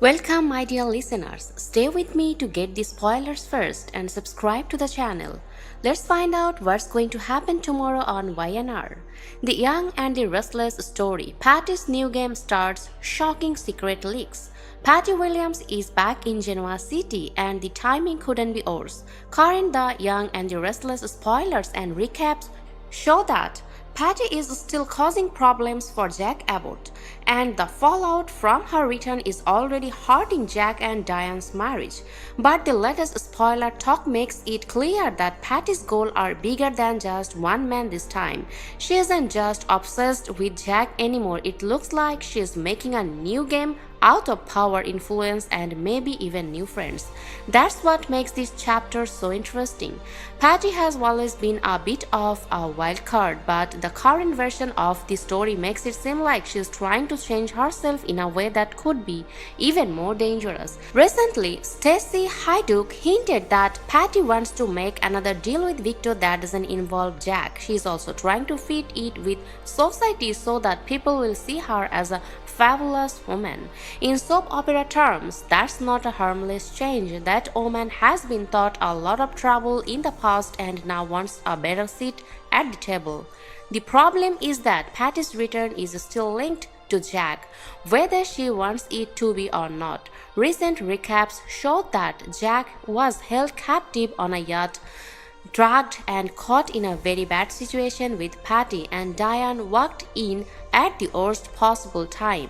Welcome, my dear listeners. Stay with me to get the spoilers first and subscribe to the channel. Let's find out what's going to happen tomorrow on YNR. The Young and the Restless story. Patty's new game starts. Shocking secret leaks. Patty Williams is back in Genoa City and the timing couldn't be worse. Current The Young and the Restless spoilers and recaps show that Patty is still causing problems for Jack Abbott, and the fallout from her return is already hurting Jack and Diane's marriage. But the latest spoiler talk makes it clear that Patty's goals are bigger than just one man this time. She isn't just obsessed with Jack anymore, it looks like she's making a new game out of power, influence, and maybe even new friends. That's what makes this chapter so interesting. Patty has always been a bit of a wild card, but the current version of the story makes it seem like she's trying to change herself in a way that could be even more dangerous. Recently, Stacy Haiduk hinted that Patty wants to make another deal with Victor that doesn't involve Jack. She's also trying to fit it with society so that people will see her as a fabulous woman. In soap opera terms, that's not a harmless change. That woman has been thought a lot of trouble in the past and now wants a better seat at the table. The problem is that Patty's return is still linked to Jack, whether she wants it to be or not. Recent recaps showed that Jack was held captive on a yacht, dragged and caught in a very bad situation with Patty, and Diane walked in at the worst possible time.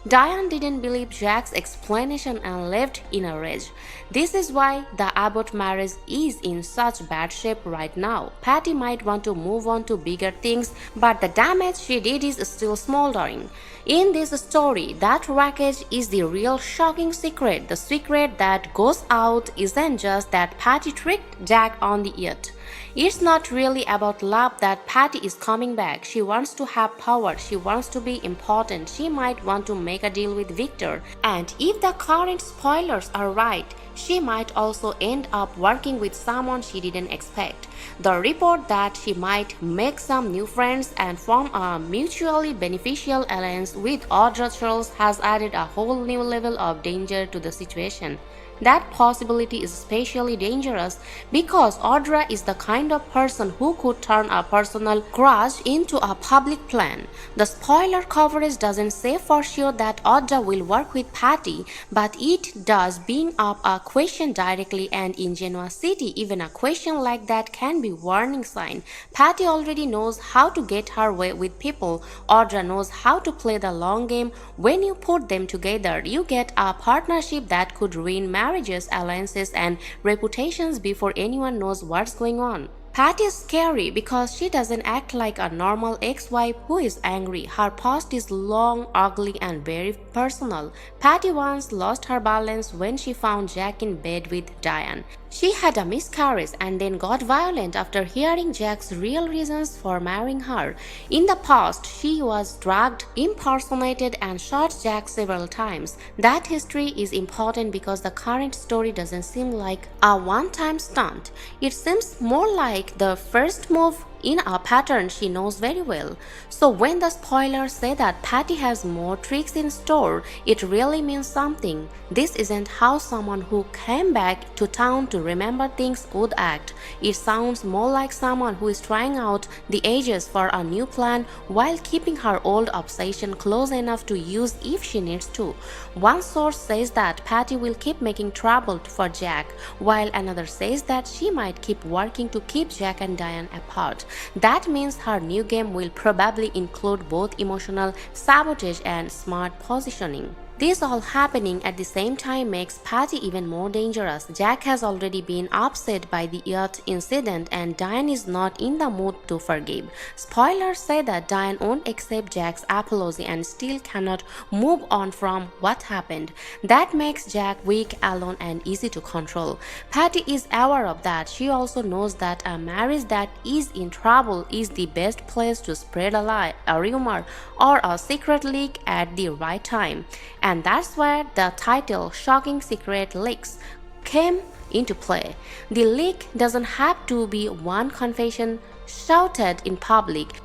Diane didn't believe Jack's explanation and left in a rage. This is why the Abbott marriage is in such bad shape right now. Patty might want to move on to bigger things, but the damage she did is still smoldering. In this story, that wreckage is the real shocking secret. The secret that goes out isn't just that Patty tricked Jack on the yacht. It's not really about love that Patty is coming back. She wants to have power. She wants to be important. She might want to make a deal with Victor. And if the current spoilers are right, she might also end up working with someone she didn't expect. The report that she might make some new friends and form a mutually beneficial alliance with Audra Charles has added a whole new level of danger to the situation. That possibility is especially dangerous because Audra is the kind of person who could turn a personal grudge into a public plan. The spoiler coverage doesn't say for sure that Audra will work with Patty, but it does bring up a question directly, and in Genoa City, even a question like that can be warning sign. Patty already knows how to get her way with people. Audra knows how to play the long game. When you put them together, you get a partnership that could ruin marriages, alliances, and reputations before anyone knows what's going on. Patty is scary because she doesn't act like a normal ex-wife who is angry. Her past is long, ugly, and very personal. Patty once lost her balance when she found Jack in bed with Diane. She had a miscarriage and then got violent after hearing Jack's real reasons for marrying her. In the past, she was drugged, impersonated, and shot Jack several times. That history is important because the current story doesn't seem like a one-time stunt. It seems more like the first move in a pattern she knows very well. So when the spoilers say that Patty has more tricks in store, it really means something. This isn't how someone who came back to town to remember things would act. It sounds more like someone who is trying out the edges for a new plan while keeping her old obsession close enough to use if she needs to. One source says that Patty will keep making trouble for Jack, while another says that she might keep working to keep Jack and Diane apart. That means her new game will probably include both emotional sabotage and smart positioning. This all happening at the same time makes Patty even more dangerous. Jack has already been upset by the yacht incident and Diane is not in the mood to forgive. Spoilers say that Diane won't accept Jack's apology and still cannot move on from what happened. That makes Jack weak, alone, and easy to control. Patty is aware of that. She also knows that a marriage that is in trouble is the best place to spread a lie, a rumor, or a secret leak at the right time. And that's where the title Shocking Secret Leaks came into play. The leak doesn't have to be one confession shouted in public.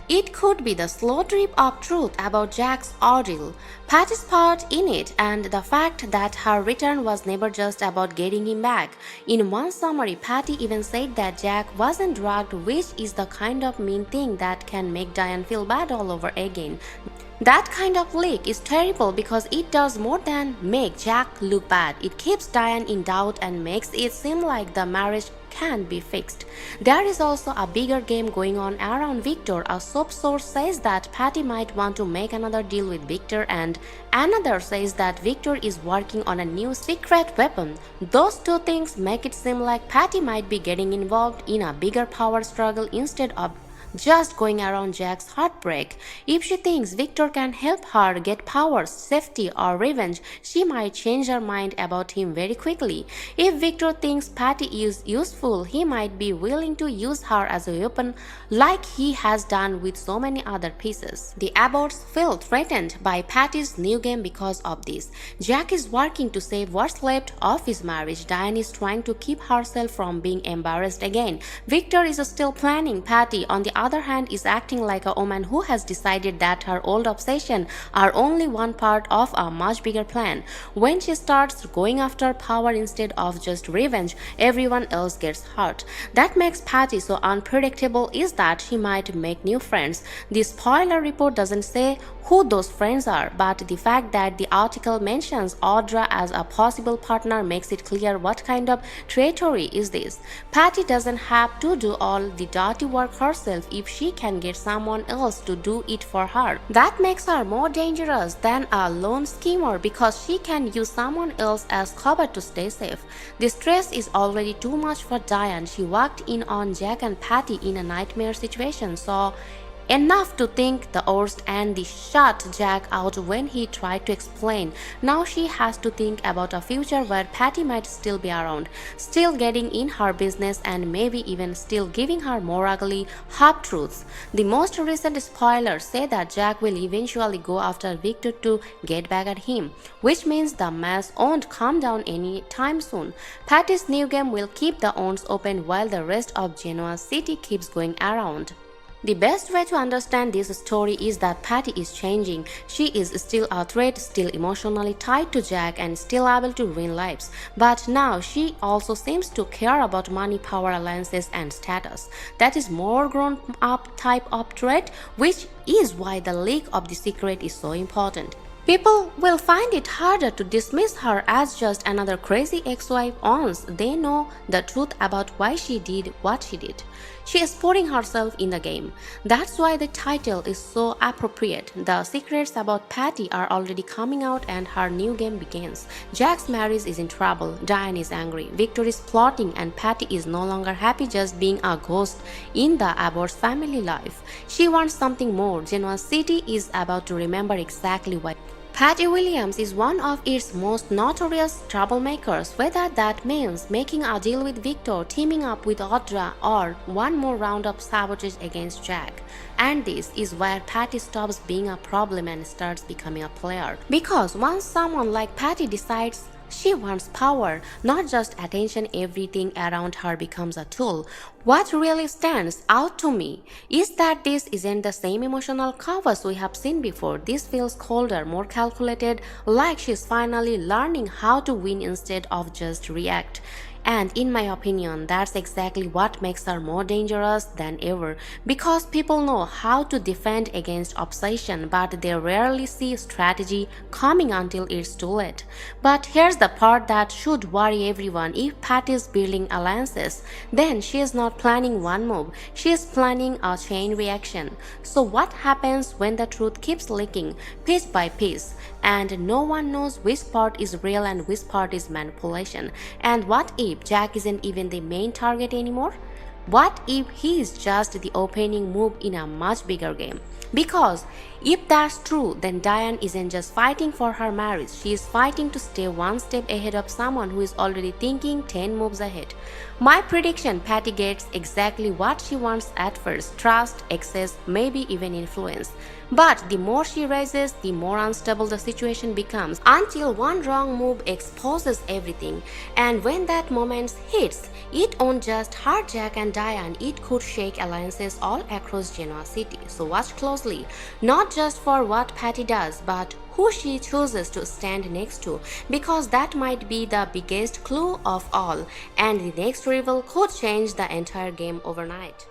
It could be the slow drip of truth about Jack's ordeal, Patty's part in it, and the fact that her return was never just about getting him back. In one summary, Patty even said that Jack wasn't drugged, which is the kind of mean thing that can make Diane feel bad all over again. That kind of leak is terrible because it does more than make Jack look bad. It keeps Diane in doubt and makes it seem like the marriage can't be fixed. There is also a bigger game going on around Victor. A soap source says that Patty might want to make another deal with Victor, and another says that Victor is working on a new secret weapon. Those two things make it seem like Patty might be getting involved in a bigger power struggle instead of just going around Jack's heartbreak. If she thinks Victor can help her get power, safety, or revenge, she might change her mind about him very quickly. If Victor thinks Patty is useful, he might be willing to use her as a weapon like he has done with so many other pieces. The Abbotts feel threatened by Patty's new game because of this. Jack is working to save what's left of his marriage. Diane is trying to keep herself from being embarrassed again. Victor is still planning. Patty, on the other hand, is acting like a woman who has decided that her old obsession are only one part of a much bigger plan. When she starts going after power instead of just revenge, everyone else gets hurt. That makes Patty so unpredictable is that she might make new friends. The spoiler report doesn't say who those friends are, but the fact that the article mentions Audra as a possible partner makes it clear what kind of treachery is this. Patty doesn't have to do all the dirty work herself if she can get someone else to do it for her. That makes her more dangerous than a lone schemer because she can use someone else as cover to stay safe. The stress is already too much for Diane. She walked in on Jack and Patty in a nightmare situation, so enough to think the worst and they shut Jack out when he tried to explain. Now she has to think about a future where Patty might still be around, still getting in her business and maybe even still giving her more ugly half-truths. The most recent spoilers say that Jack will eventually go after Victor to get back at him, which means the mess won't calm down any time soon. Patty's new game will keep the wounds open while the rest of Genoa City keeps going around. The best way to understand this story is that Patty is changing. She is still a threat, still emotionally tied to Jack and still able to ruin lives. But now she also seems to care about money, power, alliances and status. That is more grown-up type of threat, which is why the leak of the secret is so important. People will find it harder to dismiss her as just another crazy ex-wife once they know the truth about why she did what she did. She is putting herself in the game. That's why the title is so appropriate. The secrets about Patty are already coming out and her new game begins. Jack's marriage is in trouble. Diane is angry. Victor is plotting and Patty is no longer happy just being a ghost in the Abbotts family life. She wants something more. Genoa City is about to remember exactly why Patty Williams is one of its most notorious troublemakers, whether that means making a deal with Victor, teaming up with Audra, or one more round of sabotage against Jack. And this is where Patty stops being a problem and starts becoming a player. Because once someone like Patty decides she wants power, not just attention, everything around her becomes a tool. What really stands out to me is that this isn't the same emotional chaos we have seen before. This feels colder, more calculated, like she's finally learning how to win instead of just react. And in my opinion, that's exactly what makes her more dangerous than ever, because people know how to defend against obsession, but they rarely see strategy coming until it's too late. But here's the part that should worry everyone. If Patty is building alliances, then she is not planning one move, she is planning a chain reaction. So what happens when the truth keeps leaking piece by piece, and no one knows which part is real and which part is manipulation? And what if Jack isn't even the main target anymore? What if he is just the opening move in a much bigger game? Because If that's true, then Diane isn't just fighting for her marriage, she is fighting to stay one step ahead of someone who is already thinking 10 moves ahead. My prediction: Patty gets exactly what she wants at first: trust, access, maybe even influence. But the more she raises, the more unstable the situation becomes until one wrong move exposes everything. And when that moment hits, it won't just hurt Jack and Diane, it could shake alliances all across Genoa City. So watch closely, not just for what Patty does, but who she chooses to stand next to, because that might be the biggest clue of all, and the next reveal could change the entire game overnight.